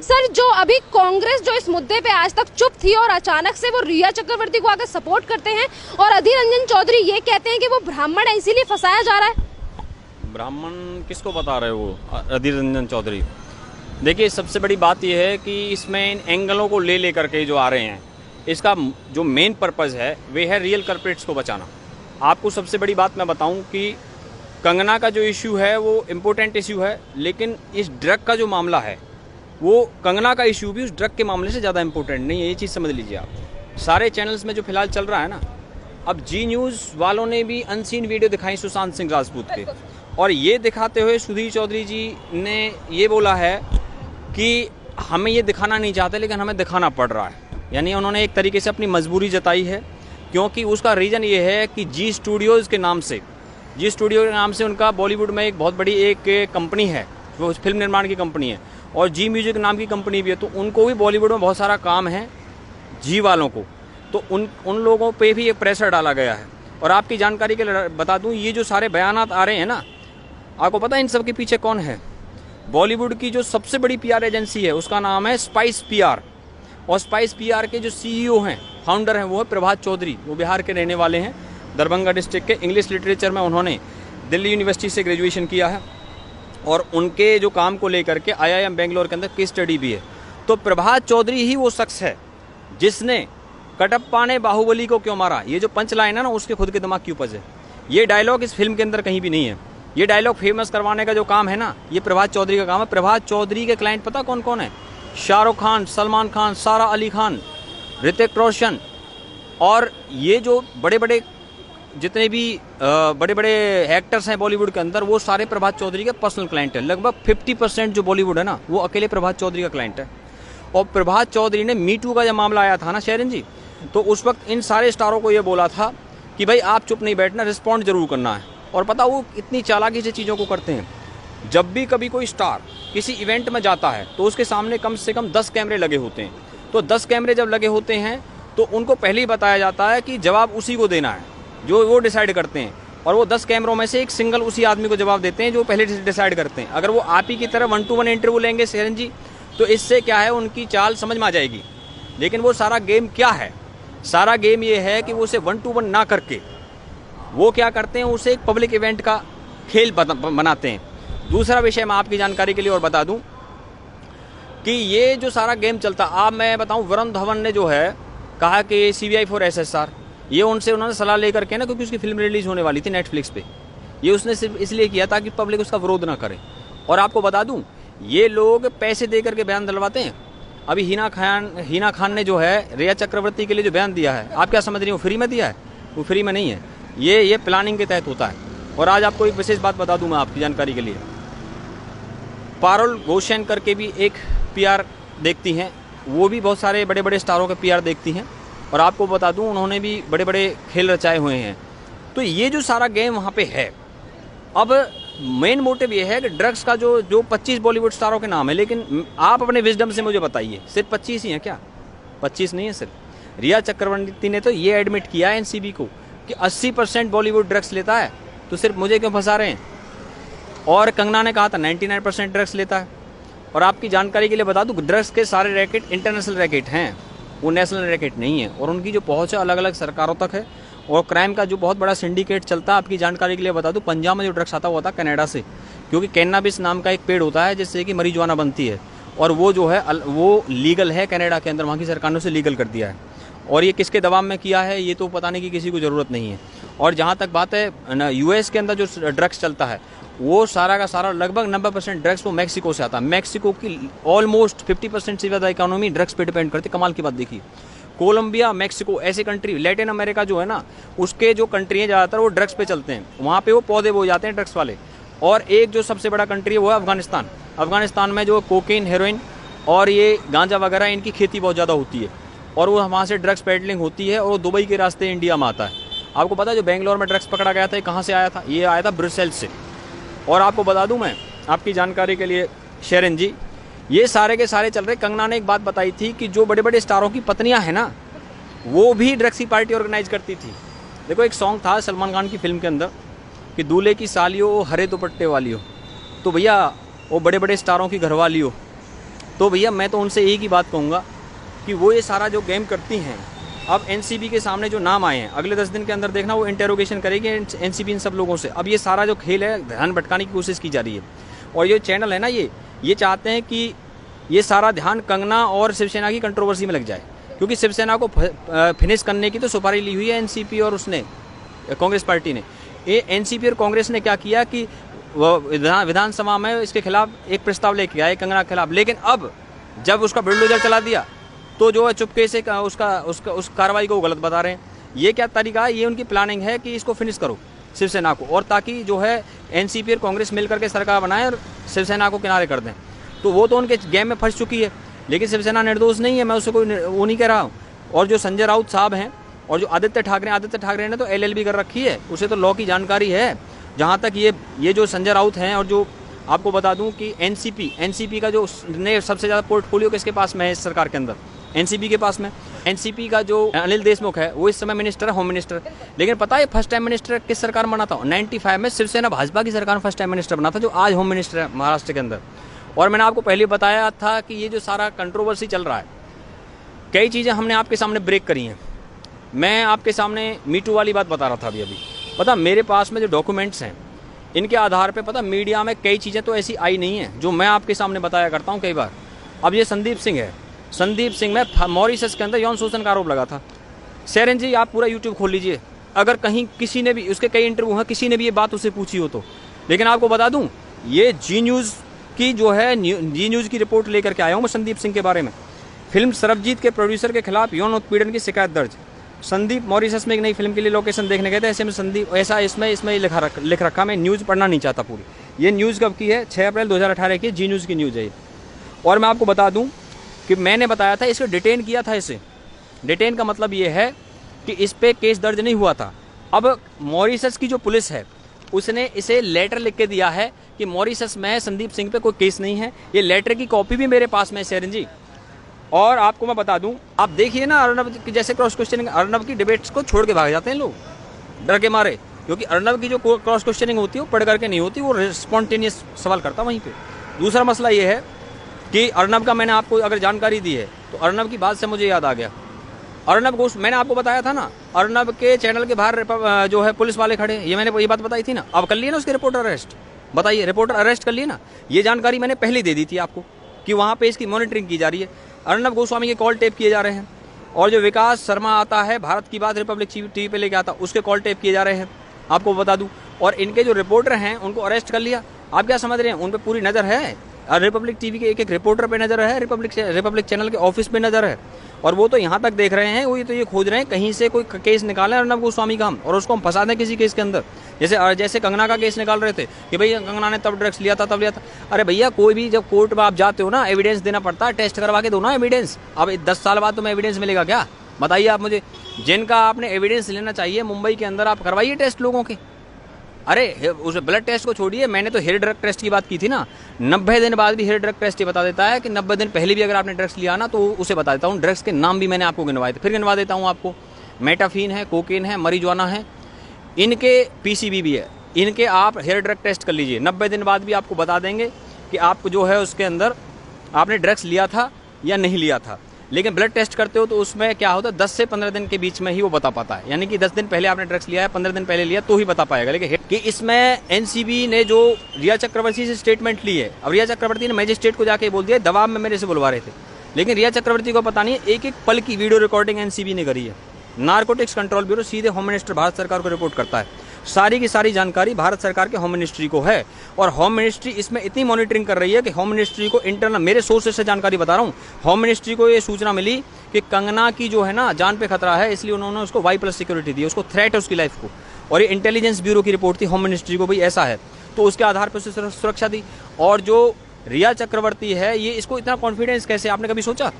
Sir, जो अभी कांग्रेस जो इस मुद्दे पे आज तक चुप थी और अचानक से वो रिया चक्रवर्ती को आकर सपोर्ट करते हैं और अधीर रंजन चौधरी ये कहते हैं कि वो ब्राह्मण है इसीलिए फंसाया जा रहा है। ब्राह्मण किसको बता रहे हो अधीर रंजन चौधरी? देखिए, सबसे बड़ी बात यह है कि इसमें इन एंगलों को ले करके जो आ रहे हैं, इसका जो मेन पर्पज़ है वे है रियल कल्प्रिट्स को बचाना। आपको सबसे बड़ी बात मैं बताऊं कि कंगना का जो इशू है वो इम्पोर्टेंट इशू है, लेकिन इस ड्रग का जो मामला है वो कंगना का इशू भी उस ड्रग के मामले से ज़्यादा इम्पोर्टेंट नहीं है। ये चीज़ समझ लीजिए आप। सारे चैनल्स में जो फिलहाल चल रहा है ना, अब जी न्यूज़ वालों ने भी अनसीन वीडियो दिखाई सुशांत सिंह राजपूत के, और ये दिखाते हुए सुधीर चौधरी जी ने ये बोला है कि हमें ये दिखाना नहीं चाहते लेकिन हमें दिखाना पड़ रहा है। यानी उन्होंने एक तरीके से अपनी मजबूरी जताई है, क्योंकि उसका रीज़न ये है कि जी स्टूडियो के नाम से उनका बॉलीवुड में एक बहुत बड़ी एक कंपनी है, वो फिल्म निर्माण की कंपनी है, और जी म्यूजिक नाम की कंपनी भी है। तो उनको भी बॉलीवुड में बहुत सारा काम है जी वालों को, तो उन लोगों पे भी एक प्रेशर डाला गया है। और आपकी जानकारी के लिए बता दूं, ये जो सारे बयानात आ रहे हैं ना, आपको पता है इन सब के पीछे कौन है? बॉलीवुड की जो सबसे बड़ी पीआर एजेंसी है उसका नाम है स्पाइस पीआर, और स्पाइस पीआर के जो सीईओ हैं, फाउंडर हैं, वो है प्रभात चौधरी। वो बिहार के रहने वाले हैं, दरभंगा डिस्ट्रिक्ट के। इंग्लिश लिटरेचर में उन्होंने दिल्ली यूनिवर्सिटी से ग्रेजुएशन किया है, और उनके जो काम को लेकर के आईआईएम बेंगलोर के अंदर केस स्टडी भी है। तो प्रभात चौधरी ही वो शख्स है जिसने कटप्पा ने बाहुबली को क्यों मारा, ये जो पंच लाइन है ना, उसके खुद के दिमाग की उपज है। ये डायलॉग इस फिल्म के अंदर कहीं भी नहीं है। ये डायलॉग फेमस करवाने का जो काम है ना, ये प्रभात चौधरी का काम है। प्रभात चौधरी के क्लाइंट पता कौन कौन है? शाहरुख खान, सलमान खान, सारा अली खान, ऋतिक रोशन, और ये जो बड़े बड़े जितने भी बड़े बड़े एक्टर्स हैं बॉलीवुड के अंदर, वो सारे प्रभात चौधरी के पर्सनल क्लाइंट हैं। लगभग 50% जो बॉलीवुड है ना, वो अकेले प्रभात चौधरी का क्लाइंट है। और प्रभात चौधरी ने मी टू का जब मामला आया था ना शेरन जी, तो उस वक्त इन सारे स्टारों को ये बोला था कि भाई आप चुप नहीं बैठना, रिस्पॉन्ड जरूर करना है। और पता वो इतनी चालाकी से चीज़ों को करते हैं, जब भी कभी कोई स्टार किसी इवेंट में जाता है तो उसके सामने कम से कम 10 कैमरे लगे होते हैं। तो 10 कैमरे जब लगे होते हैं तो उनको पहले ही बताया जाता है कि जवाब उसी को देना है जो वो डिसाइड करते हैं, और वो 10 कैमरों में से एक सिंगल उसी आदमी को जवाब देते हैं जो पहले डिसाइड करते हैं। अगर वो आप ही की तरह 1-to-1 इंटरव्यू लेंगे शेरन जी, तो इससे क्या है, उनकी चाल समझ में आ जाएगी। लेकिन वो सारा गेम क्या है? सारा गेम ये है कि वो उसे 1-to-1 ना करके वो क्या करते हैं, उसे एक पब्लिक इवेंट का खेल बनाते हैं। दूसरा विषय मैं आपकी जानकारी के लिए और बता दूं कि ये जो सारा गेम चलता, आप मैं बताऊं, वरुण धवन ने जो है कहा कि CBI for SSR, ये उन्होंने सलाह लेकर के ना, क्योंकि उसकी फिल्म रिलीज होने वाली थी नेटफ्लिक्स पे, ये उसने सिर्फ इसलिए किया ताकि पब्लिक उसका विरोध ना करे। और आपको बता दूं, ये लोग पैसे दे करके बयान दिलवाते हैं। अभी हिना खान ने जो है रिया चक्रवर्ती के लिए जो बयान दिया है, आप क्या समझ रही हो फ्री में दिया है? वो फ्री में नहीं है, ये प्लानिंग के तहत होता है। और आज आपको एक विशेष बात बता दूं मैं आपकी जानकारी के लिए, पारुल घोषण करके भी एक PR देखती हैं, वो भी बहुत सारे बड़े बड़े स्टारों के PR देखती हैं, और आपको बता दूं उन्होंने भी बड़े बड़े खेल रचाए हुए हैं। तो ये जो सारा गेम वहाँ पे है, अब मेन मोटिव ये है कि ड्रग्स का जो 25 बॉलीवुड स्टारों के नाम है, लेकिन आप अपने विजडम से मुझे बताइए, सिर्फ 25 ही हैं क्या? 25 नहीं है सिर्फ। रिया चक्रवर्ती ने तो ये एडमिट किया है NCB को कि 80% बॉलीवुड ड्रग्स लेता है, तो सिर्फ मुझे क्यों फंसा रहे हैं? और कंगना ने कहा था 99% ड्रग्स लेता है। और आपकी जानकारी के लिए बता दूं, ड्रग्स के सारे रैकेट इंटरनेशनल रैकेट हैं, वो नेशनल रैकेट नहीं है, और उनकी जो पहुंच है अलग अलग सरकारों तक है। और क्राइम का जो बहुत बड़ा सिंडिकेट चलता है, आपकी जानकारी के लिए बता दूं, पंजाब में जो ड्रग्स आता हुआ था कनाडा से, क्योंकि कैनाबिस नाम का एक पेड़ होता है जिससे कि marijuana बनती है, और वो जो है वो लीगल है कनाडा के अंदर, वहाँ की सरकार ने उसे लीगल कर दिया है। और ये किसके दबाव में किया है ये तो बताने की किसी को ज़रूरत नहीं है। और जहाँ तक बात है US के अंदर जो ड्रग्स चलता है, वो सारा का सारा लगभग 90% ड्रग्स वो मैक्सिको से आता है। मैक्सिको की ऑलमोस्ट 50% से ज़्यादा इकोनॉमी ड्रग्स पे डिपेंड करती है। कमाल की बात देखिए, कोलंबिया, मैक्सिको, ऐसे कंट्री, लैटिन अमेरिका जो है ना, उसके जो कंट्री हैं ज़्यादातर वो ड्रग्स पे चलते हैं, वहाँ पे वो पौधे बो जाते हैं ड्रग्स वाले। और एक जो सबसे बड़ा कंट्री है वो है अफगानिस्तान। अफगानिस्तान में जो कोकीन, हेरोइन और ये गांजा वगैरह, इनकी खेती बहुत ज़्यादा होती है, और वो वहाँ से ड्रग्स पेडलिंग होती है, और वो दुबई के रास्ते इंडिया में आता है। आपको पता है जो बेंगलोर में ड्रग्स पकड़ा गया था, ये कहाँ से आया था? ये आया था ब्रुसेल्स से। और आपको बता दूं मैं आपकी जानकारी के लिए शेरन जी, ये सारे के सारे चल रहे। कंगना ने एक बात बताई थी कि जो बड़े बड़े स्टारों की पत्नियां हैं ना, वो भी ड्रग्स की पार्टी ऑर्गेनाइज करती थी। देखो, एक सॉन्ग था सलमान खान की फिल्म के अंदर कि दूल्हे की सालियो हरे दुपट्टे वाली हो, तो भैया वो बड़े बड़े स्टारों की घरवाली हो, तो भैया मैं तो उनसे एक ही बात कहूँगा कि वो ये सारा जो गेम करती हैं, अब एनसीबी के सामने जो नाम आए हैं अगले 10 दिन के अंदर देखना वो इंटेरोगेशन करेगी एनसीबी इन सब लोगों से। अब ये सारा जो खेल है ध्यान भटकाने की कोशिश की जा रही है, और ये चैनल है ना ये चाहते हैं कि ये सारा ध्यान कंगना और शिवसेना की कंट्रोवर्सी में लग जाए, क्योंकि शिवसेना को फिनिश करने की तो सुपारी ली हुई है एनसीपी और उसने कांग्रेस पार्टी ने। ये एनसीपी और कांग्रेस ने क्या किया कि विधानसभा में इसके खिलाफ एक प्रस्ताव लेके आए कंगना के खिलाफ, लेकिन अब जब उसका बुलडोजर चला दिया तो जो है चुपके से उस कार्रवाई को गलत बता रहे हैं। ये क्या तरीका है? ये उनकी प्लानिंग है कि इसको फिनिश करो शिवसेना को, और ताकि जो है एनसीपी और कांग्रेस मिलकर के सरकार बनाए और शिवसेना को किनारे कर दें। तो वो तो उनके गेम में फंस चुकी है, लेकिन शिवसेना निर्दोष नहीं है, मैं उससे कोई वो नहीं कह रहा हूँ। और जो संजय राउत साहब हैं और जो आदित्य ठाकरे ने तो LLB कर रखी है, उसे तो लॉ की जानकारी है। जहाँ तक ये जो संजय राउत हैं, और जो आपको बता दूं कि एनसीपी का जो सबसे ज़्यादा पोर्टफोलियो किसके पास में है इस सरकार के अंदर? एनसीपी के पास में। एनसीपी का जो अनिल देशमुख है वो इस समय मिनिस्टर है, होम मिनिस्टर। लेकिन पता है फर्स्ट टाइम मिनिस्टर किस सरकार में बना था? 95 में शिवसेना भाजपा की सरकार में फर्स्ट टाइम मिनिस्टर बना था, जो आज होम मिनिस्टर है महाराष्ट्र के अंदर। और मैंने आपको पहले बताया था कि ये जो सारा कंट्रोवर्सी चल रहा है, कई चीज़ें हमने आपके सामने ब्रेक करी हैं। मैं आपके सामने मीटू वाली बात बता रहा था अभी पता मेरे पास में जो डॉक्यूमेंट्स हैं इनके आधार पे पता मीडिया में कई चीज़ें तो ऐसी आई नहीं हैं जो मैं आपके सामने बताया करता हूँ कई बार। अब ये संदीप सिंह है, संदीप सिंह में मॉरिशस के अंदर यौन शोषण का आरोप लगा था। शेरन जी आप पूरा यूट्यूब खोल लीजिए, अगर कहीं किसी ने भी उसके कई इंटरव्यू हैं, किसी ने भी ये बात उससे पूछी हो तो। लेकिन आपको बता दूं ये जी न्यूज़ की जो है जी न्यूज़ की रिपोर्ट लेकर के आया हूँ मैं संदीप सिंह के बारे में। फिल्म सरबजीत के प्रोड्यूसर के खिलाफ यौन उत्पीड़न की शिकायत दर्ज। संदीप मॉरिशस में एक नई फिल्म के लिए लोकेशन देखने गए थे, ऐसे में संदीप ऐसा इसमें लिख रखा, मैं न्यूज़ पढ़ना नहीं चाहता पूरी। ये न्यूज़ कब की है? 6 अप्रैल 2018 की जी न्यूज़ की न्यूज़ है। और मैं आपको बता दूं कि मैंने बताया था इसको डिटेन किया था। इसे डिटेन का मतलब ये है कि इस पे केस दर्ज नहीं हुआ था। अब मॉरिशस की जो पुलिस है उसने इसे लेटर लिख के दिया है कि मॉरिशस में संदीप सिंह पे कोई केस नहीं है। ये लेटर की कॉपी भी मेरे पास में है शेरन जी। और आपको मैं बता दूं, आप देखिए ना अर्नब की जैसे क्रॉस क्वेश्चनिंग, अर्नब की डिबेट्स को छोड़ के भाग जाते हैं लोग डर के मारे, क्योंकि अर्नब की जो क्रॉस क्वेश्चनिंग होती है वो पढ़ करके नहीं होती, वो स्पॉन्टेनियस सवाल करता वहीं पे। दूसरा मसला ये है कि अर्नब का मैंने आपको अगर जानकारी दी है तो अर्नब की बात से मुझे याद आ गया। अर्नब घोष मैंने आपको बताया था ना, अर्नब के चैनल के बाहर जो है पुलिस वाले खड़े, ये मैंने ये बात बताई थी ना। अब कर लिए ना उसके रिपोर्टर अरेस्ट? बताइए, रिपोर्टर अरेस्ट कर लिए ना? ये जानकारी मैंने पहले दे दी थी आपको कि वहाँ पे इसकी मॉनिटरिंग की जा रही है। अर्नब गोस्वामी के कॉल टेप किए जा रहे हैं, और जो विकास शर्मा आता है भारत की बात रिपब्लिक टीवी पे लेके आता, उसके कॉल टेप किए जा रहे हैं, आपको बता दूं। और इनके जो रिपोर्टर हैं उनको अरेस्ट कर लिया। आप क्या समझ रहे हैं उन पर पूरी नज़र है? रिपब्लिक टीवी के एक रिपोर्टर पे नज़र है, रिपब्लिक चैनल के ऑफिस पे नज़र है, और वो तो यहाँ तक देख रहे हैं, वो ये खोज रहे हैं कहीं से कोई केस निकालें अर्नब गोस्वामी का हम, और उसको हम फंसा दें किसी केस के अंदर। जैसे कंगना का केस निकाल रहे थे कि भैया कंगना ने तब ड्रग्स लिया था तब लिया था। अरे भैया कोई भी जब कोर्ट में आप जाते हो ना, एविडेंस देना पड़ता है, टेस्ट करवा के दो ना एविडेंस। अब 10 साल बाद तुम्हें एविडेंस मिलेगा क्या? बताइए आप मुझे। जिनका आपने एविडेंस लेना चाहिए मुंबई के अंदर, आप करवाइए टेस्ट लोगों के। अरे उस ब्लड टेस्ट को छोड़िए, मैंने तो हेयर ड्रग टेस्ट की बात की थी ना। 90 दिन बाद भी हेयर ड्रग टेस्ट ये बता देता है कि 90 दिन पहले भी अगर आपने ड्रग्स लिया ना, तो उसे बता देता हूँ। ड्रग्स के नाम भी मैंने आपको गिनवाए थे, फिर गिनवा देता हूँ आपको। मेटाफीन है, कोकेन है, मरीजुआना है, इनके PCB भी है, इनके आप हेयर ड्रग टेस्ट कर लीजिए। 90 दिन बाद भी आपको बता देंगे कि आपको जो है उसके अंदर आपने ड्रग्स लिया था या नहीं लिया था। लेकिन ब्लड टेस्ट करते हो तो उसमें क्या होता है, 10 से 15 दिन के बीच में ही वो बता पाता है। यानी कि 10 दिन पहले आपने ड्रग्स लिया है, 15 दिन पहले लिया तो ही बता पाएगा। लेकिन कि इसमें NCB ने जो रिया चक्रवर्ती से स्टेटमेंट ली है, अब रिया चक्रवर्ती ने मैजिस्ट्रेट को जाके बोल दिया, दबाव में मेरे से बुलवा रहे थे, लेकिन रिया चक्रवर्ती को पता नहीं है एक एक पल की वीडियो रिकॉर्डिंग NCB ने करी है। नारकोटिक्स कंट्रोल ब्यूरो सीधे होम मिनिस्टर भारत सरकार को रिपोर्ट करता है। सारी की सारी जानकारी भारत सरकार के होम मिनिस्ट्री को है, और होम मिनिस्ट्री इसमें इतनी मॉनिटरिंग कर रही है कि होम मिनिस्ट्री को इंटरनल, मेरे सोर्सेस से जानकारी बता रहा हूँ, होम मिनिस्ट्री को ये सूचना मिली कि कंगना की जो है ना जान पे खतरा है, इसलिए उन्होंने उसको Y+ सिक्योरिटी दी, उसको थ्रेट है उसकी लाइफ को। और ये इंटेलिजेंस ब्यूरो की रिपोर्ट थी होम मिनिस्ट्री को, भाई ऐसा है, तो उसके आधार पर उसे सुरक्षा दी। और जो रिया चक्रवर्ती है, ये इसको इतना कॉन्फिडेंस कैसे, आपने कभी सोचा?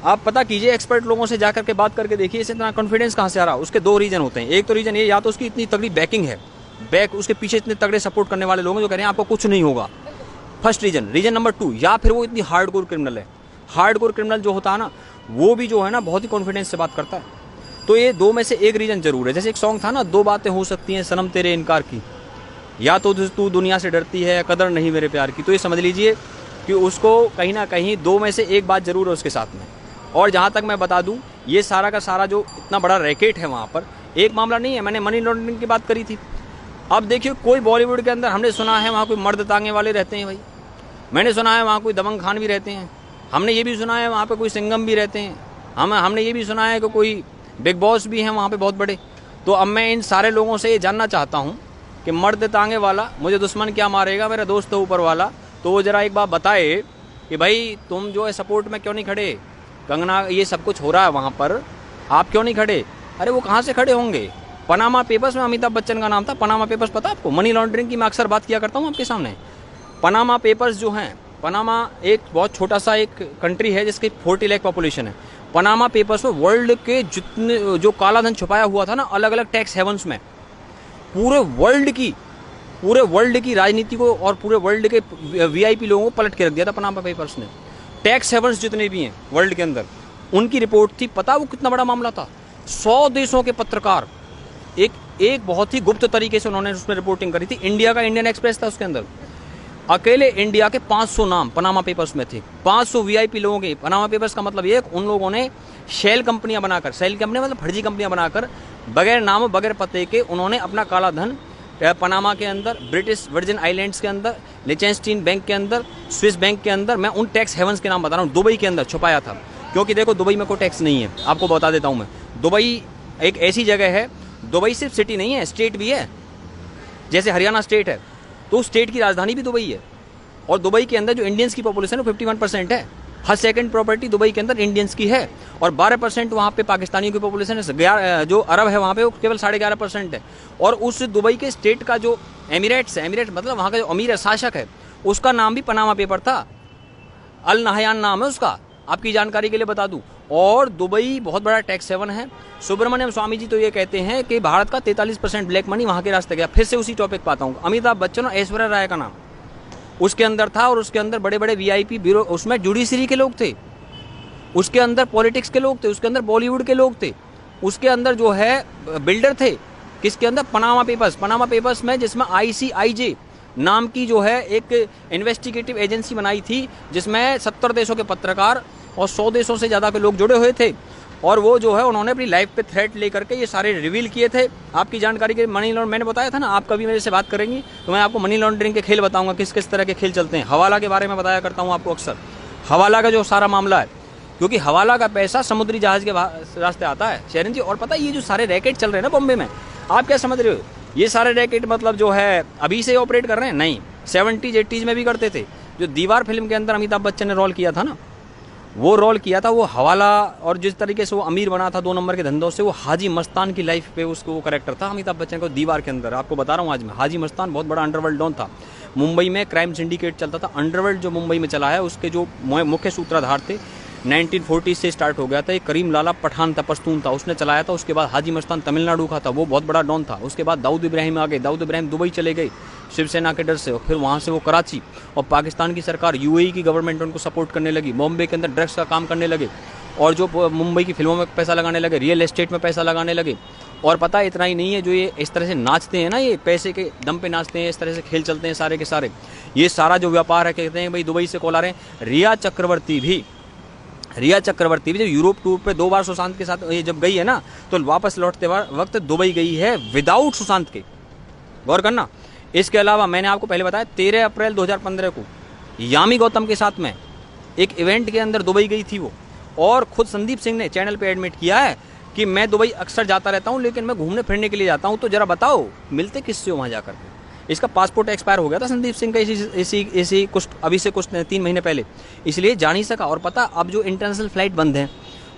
आप पता कीजिए, एक्सपर्ट लोगों से जाकर के बात करके देखिए इसे इतना कॉन्फिडेंस कहाँ से आ रहा है। उसके 2 रीजन होते हैं। एक तो रीजन ये, या तो उसकी इतनी तगड़ी बैकिंग है, उसके पीछे इतने तगड़े सपोर्ट करने वाले लोग हैं जो कह रहे हैं आपको कुछ नहीं होगा, फर्स्ट रीजन। रीजन नंबर 2, या फिर वो इतनी हार्डकोर क्रिमिनल है। हार्डकोर क्रिमिनल जो होता है ना, वो भी जो है ना बहुत ही कॉन्फिडेंस से बात करता है। तो ये 2 में से एक रीजन जरूर है। जैसे एक सॉन्ग था ना, 2 बातें हो सकती हैं सनम तेरे इनकार की, या तो तू दुनिया से डरती है, कदर नहीं मेरे प्यार की। तो ये समझ लीजिए कि उसको कहीं ना कहीं 2 में से 1 बात ज़रूर है उसके साथ में। और जहाँ तक मैं बता दूँ, ये सारा का सारा जो इतना बड़ा रैकेट है वहाँ पर, एक मामला नहीं है, मैंने मनी लॉन्ड्रिंग की बात करी थी। अब देखिए, कोई बॉलीवुड के अंदर हमने सुना है वहाँ कोई मर्द तांगे वाले रहते हैं भाई, मैंने सुना है वहाँ कोई दबंग खान भी रहते हैं, हमने ये भी सुना है वहाँ पे कोई सिंघम भी रहते हैं, हमने ये भी सुना है कि कोई बिग बॉस भी हैं वहाँ पे बहुत बड़े। तो अब मैं इन सारे लोगों से ये जानना चाहता हूँ कि मर्द तांगे वाला मुझे दुश्मन क्या मारेगा, मेरा दोस्त है ऊपर वाला, तो वो ज़रा एक बात बताए कि भाई तुम जो है सपोर्ट में क्यों नहीं खड़े, कंगना ये सब कुछ हो रहा है वहाँ पर, आप क्यों नहीं खड़े? अरे वो कहाँ से खड़े होंगे? पनामा पेपर्स में अमिताभ बच्चन का नाम था, पनामा पेपर्स पता आपको? मनी लॉन्ड्रिंग की मैं अक्सर बात किया करता हूँ आपके सामने। पनामा पेपर्स जो हैं, पनामा एक बहुत छोटा सा एक कंट्री है जिसकी 40 लाख पॉपुलेशन है। पनामा पेपर्स में वर्ल्ड के जितने जो काला धन छुपाया हुआ था ना अलग अलग टैक्स हेवंस में, पूरे वर्ल्ड की राजनीति को और पूरे वर्ल्ड के वीआईपी लोगों को पलट के रख दिया था पनामा पेपर्स ने। टैक्स हेवंस जितने भी हैं वर्ल्ड के अंदर, उनकी रिपोर्ट थी। पता वो कितना बड़ा मामला था? 100 देशों के पत्रकार एक बहुत ही गुप्त तरीके से उन्होंने उसमें रिपोर्टिंग करी थी। इंडिया का इंडियन एक्सप्रेस था उसके अंदर, अकेले इंडिया के 500 नाम पनामा पेपर्स में थे, 500 वीआईपी लोगों के। पनामा पेपर्स का मतलब ये उन लोगों ने शेल कंपनियां बनाकर, शेल कंपनी मतलब फर्जी कंपनियां बनाकर, बगैर नाम बगैर पते के उन्होंने अपना काला धन पनामा के अंदर, ब्रिटिश वर्जिन आइलैंड्स के अंदर, लिechtenstein बैंक के अंदर, स्विस बैंक के अंदर, मैं उन टैक्स हेवंस के नाम बता रहा हूँ, दुबई के अंदर छुपाया था। क्योंकि देखो दुबई में कोई टैक्स नहीं है, आपको बता देता हूँ मैं। दुबई एक ऐसी जगह है, दुबई सिर्फ सिटी नहीं है, स्टेट भी है। जैसे हरियाणा स्टेट है तो स्टेट की राजधानी भी दुबई है। और दुबई के अंदर जो इंडियंस की पॉपुलेशन है 51% है। हर सेकंड प्रॉपर्टी दुबई के अंदर इंडियंस की है। और 12% वहाँ पे पाकिस्तानियों की पॉपुलेशन है। जो अरब है वहाँ पे वो केवल 11.5% है। और उस दुबई के स्टेट का जो एमिरेट्स है, एमिरेट मतलब वहाँ का जो अमीर है, शासक है, उसका नाम भी पनामा पेपर था। अल नहयान नाम है उसका, आपकी जानकारी के लिए बता दूं। और दुबई बहुत बड़ा टैक्स हेवन है। सुब्रमण्यम स्वामी जी तो ये कहते हैं कि भारत का 43% ब्लैक मनी वहाँ के रास्ते गया। फिर से उसी टॉपिक पर आता हूँ। अमिताभ बच्चन और ऐश्वर्या राय का नाम उसके अंदर था। और उसके अंदर बड़े बड़े वीआईपी ब्यूरो, उसमें जुडिशरी के लोग थे, उसके अंदर पॉलिटिक्स के लोग थे, उसके अंदर बॉलीवुड के लोग थे, उसके अंदर जो है बिल्डर थे। किसके अंदर? Panama papers. पनामा पेपर्स में जिसमें ICIJ नाम की जो है एक इन्वेस्टिगेटिव एजेंसी बनाई थी, जिसमें 70 देशों के पत्रकार और 100 देशों से ज़्यादा के लोग जुड़े हुए थे। और वो जो है उन्होंने अपनी लाइफ पे थ्रेट लेकर के ये सारे रिवील किए थे। आपकी जानकारी के मनी लॉन्ड्रिंग, मैंने बताया था ना, आप कभी मेरे से बात करेंगी तो मैं आपको मनी लॉन्ड्रिंग के खेल बताऊंगा, किस किस तरह के खेल चलते हैं। हवाला के बारे में बताया करता हूँ आपको अक्सर, हवाला का जो सारा मामला है, क्योंकि हवाला का पैसा समुद्री जहाज के रास्ते आता है शरण जी। और पता है ये जो सारे रैकेट चल रहे हैं ना बॉम्बे में, आप क्या समझ रहे हो? ये सारे रैकेट मतलब जो है अभी से ऑपरेट कर रहे हैं? नहीं, 70s 80s में भी करते थे। जो दीवार फिल्म के अंदर अमिताभ बच्चन ने रोल किया था ना, वो रोल किया था, वो हवाला, और जिस तरीके से वो अमीर बना था 2 नंबर के धंधों से, वो हाजी मस्तान की लाइफ पे उसको वो कैरेक्टर था अमिताभ बच्चन को दीवार के अंदर। आपको बता रहा हूँ आज मैं, हाजी मस्तान बहुत बड़ा अंडरवर्ल्ड डॉन था। मुंबई में क्राइम सिंडिकेट चलता था। अंडरवर्ल्ड जो मुंबई में चला है उसके जो मुख्य सूत्रधार थे 1940 से स्टार्ट हो गया था। एक करीम लाला पठान था, पश्तून था, उसने चलाया था। उसके बाद हाजी मस्तान तमिलनाडु का था, वो बहुत बड़ा डॉन था। उसके बाद दाऊद इब्राहिम आ गए। दाऊद इब्राहिम दुबई चले गए शिवसेना के डर से, और फिर वहाँ से वो कराची, और पाकिस्तान की सरकार UAE की गवर्नमेंट उनको सपोर्ट करने लगी। बॉम्बे के अंदर ड्रग्स का काम करने लगे, और जो मुंबई की फिल्मों में पैसा लगाने लगे, रियल एस्टेट में पैसा लगाने लगे। और पता है इतना ही नहीं है, जो ये इस तरह से नाचते हैं ना, ये पैसे के दम पे नाचते हैं, इस तरह से खेल चलते हैं सारे के सारे। ये सारा जो व्यापार है, कहते हैं भाई दुबई से कॉल आ रहे हैं। रिया चक्रवर्ती भी जब यूरोप टूर पे 2 बार सुशांत के साथ ये जब गई है ना, तो वापस लौटते वक्त दुबई गई है विदाउट सुशांत के, गौर करना। इसके अलावा मैंने आपको पहले बताया 13 अप्रैल 2015 को यामी गौतम के साथ में एक इवेंट के अंदर दुबई गई थी वो। और खुद संदीप सिंह ने चैनल पे एडमिट किया है कि मैं दुबई अक्सर जाता रहता हूँ, लेकिन मैं घूमने फिरने के लिए जाता हूँ। तो जरा बताओ मिलते किससे हो वहाँ जाकर के? इसका पासपोर्ट एक्सपायर हो गया था संदीप सिंह का इसी कुछ अभी से कुछ 3 महीने पहले, इसलिए जा नहीं सका। और पता, अब जो इंटरनेशनल फ्लाइट बंद है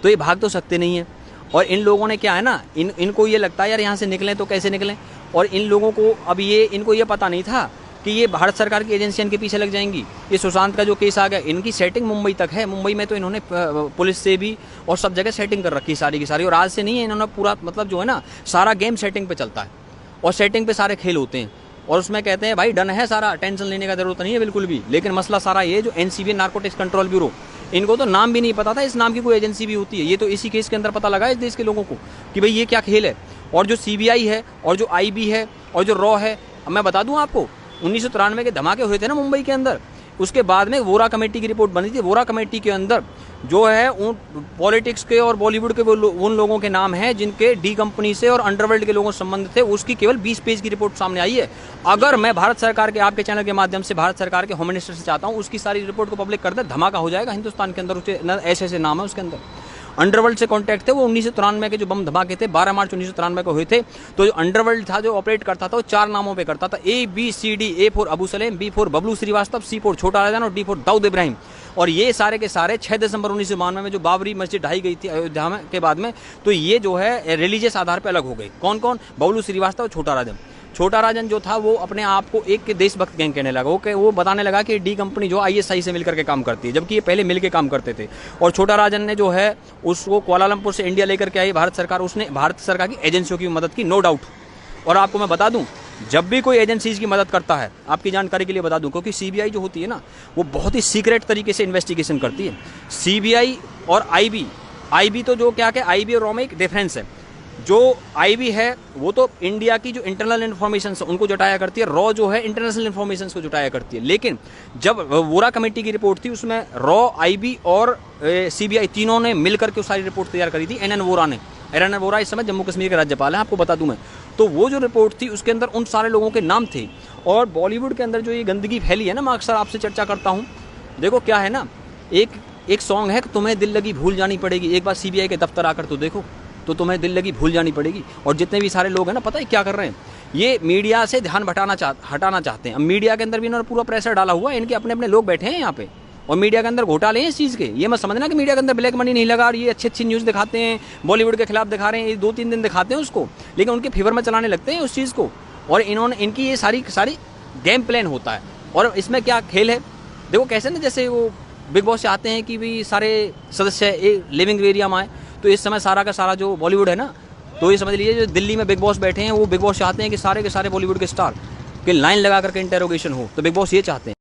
तो ये भाग तो सकते नहीं है। और इन लोगों ने क्या है ना, इनको ये लगता है यार यहाँ से निकलें तो कैसे निकलें। और इन लोगों को अब इनको ये पता नहीं था कि ये भारत सरकार की एजेंसियां इनके पीछे लग जाएंगी। ये सुशांत का जो केस आ गया, इनकी सेटिंग मुंबई तक है। मुंबई में तो इन्होंने पुलिस से भी और सब जगह सेटिंग कर रखी सारी की सारी। और आज से नहीं है, इन्होंने पूरा मतलब जो है ना, सारा गेम सेटिंग पे चलता है और सेटिंग पे सारे खेल होते हैं। और उसमें कहते हैं भाई डन है सारा, टेंशन लेने का जरूरत नहीं है बिल्कुल भी। लेकिन मसला सारा ये जो NCB नार्कोटिक्स कंट्रोल ब्यूरो, इनको तो नाम भी नहीं पता था इस नाम की कोई एजेंसी भी होती है। ये तो इसी केस के अंदर पता लगा इस देश के लोगों को कि भाई ये क्या खेल है। और जो CBI है और जो IB है और जो रॉ है, अब मैं बता दूं आपको, 1993 के धमाके हुए थे ना मुंबई के अंदर, उसके बाद में वोरा कमेटी की रिपोर्ट बनी थी। वोरा कमेटी के अंदर जो है उन पॉलिटिक्स के और बॉलीवुड के उन लोगों के नाम हैं जिनके डी कंपनी से और अंडरवर्ल्ड के लोगों से संबंध थे। उसकी केवल 20 पेज की रिपोर्ट सामने आई है। अगर मैं भारत सरकार के आपके चैनल के माध्यम से भारत सरकार के होम मिनिस्टर से चाहता हूँ उसकी सारी रिपोर्ट को पब्लिक कर दे, धमाका हो जाएगा हिंदुस्तान के अंदर। उसके ऐसे ऐसे नाम है उसके अंदर। अंडरवर्ल्ड से कॉन्टैक्ट थे, वो 1993 के जो बम धमाके थे 12 मार्च 1993 को हुए थे। तो जो अंडरवर्ल्ड था जो ऑपरेट करता था वो 4 नामों पे करता था, ABCD, A for Abu Salem, B for Bablu Srivastava, C for Chhota Rajan और D फॉर दाऊद इब्राहिम। और ये सारे के सारे 6 दिसंबर 1992 में जो बाबरी मस्जिद ढाई गई थी अयोध्या में के बाद में, तो ये जो है रिलीजियस आधार पर अलग हो गई। कौन कौन? बबलू श्रीवास्तव, छोटा राजन। छोटा राजन जो था वो अपने आप को एक देशभक्त गैंग कहने लगा। वो बताने लगा कि डी कंपनी जो ISI से मिलकर के काम करती है, जबकि ये पहले मिलके काम करते थे। और छोटा राजन ने जो है उसको कुआलालंपुर से इंडिया लेकर के आई भारत सरकार। उसने भारत सरकार की एजेंसियों की मदद की, नो डाउट। और आपको मैं बता दूं, जब भी कोई एजेंसीज की मदद करता है, आपकी जानकारी के लिए बता दूं, क्योंकि CBI जो होती है ना वो बहुत ही सीक्रेट तरीके से इन्वेस्टिगेशन करती है। CBI और IB तो जो क्या IB और रॉ में एक डिफरेंस है। जो IB है वो तो इंडिया की जो इंटरनल इन्फॉर्मेशन उनको जुटाया करती है, रॉ जो है इंटरनेशनल इन्फॉर्मेशन को जुटाया करती है। लेकिन जब वोरा कमेटी की रिपोर्ट थी उसमें रॉ, IB और CBI तीनों ने मिलकर के सारी रिपोर्ट तैयार करी थी। NN वोरा ने, NN वोरा इस समय जम्मू कश्मीर के राज्यपाल हैं, आपको बता दूं मैं। तो वो जो रिपोर्ट थी उसके अंदर उन सारे लोगों के नाम थे। और बॉलीवुड के अंदर जो ये गंदगी फैली है ना, मैं अक्सर आपसे चर्चा करता हूँ। देखो क्या है ना, एक सॉन्ग है कि तुम्हें दिल लगी भूल जानी पड़ेगी, एक बार CBI के दफ्तर आकर तो देखो, तो तुम्हें दिल लगी भूल जानी पड़ेगी। और जितने भी सारे लोग हैं ना, पता है क्या कर रहे हैं, ये मीडिया से ध्यान हटाना चाहते हैं। अब मीडिया के अंदर भी इन्होंने पूरा प्रेशर डाला हुआ है, इनके अपने अपने लोग बैठे हैं यहाँ पे और मीडिया के अंदर घोटाले हैं इस चीज़ के। ये मत समझना कि मीडिया के अंदर ब्लैक मनी नहीं लगा और ये अच्छी न्यूज़ दिखाते हैं, बॉलीवुड के खिलाफ दिखा रहे हैं, ये 2-3 दिन दिखाते हैं उसको, लेकिन उनके फेवर में चलाने लगते हैं उस चीज़ को। और इनकी ये सारी गेम प्लान होता है। और इसमें क्या खेल है, देखो कैसे ना, जैसे वो बिग बॉस से आते हैं कि भी सारे सदस्य लिविंग एरिया में आए, तो इस समय सारा का सारा जो बॉलीवुड है ना, तो ये समझ लीजिए जो दिल्ली में बिग बॉस बैठे हैं वो बिग बॉस चाहते हैं कि सारे के सारे बॉलीवुड के स्टार के लाइन लगा करके इंटेरोगेशन हो, तो बिग बॉस ये चाहते हैं।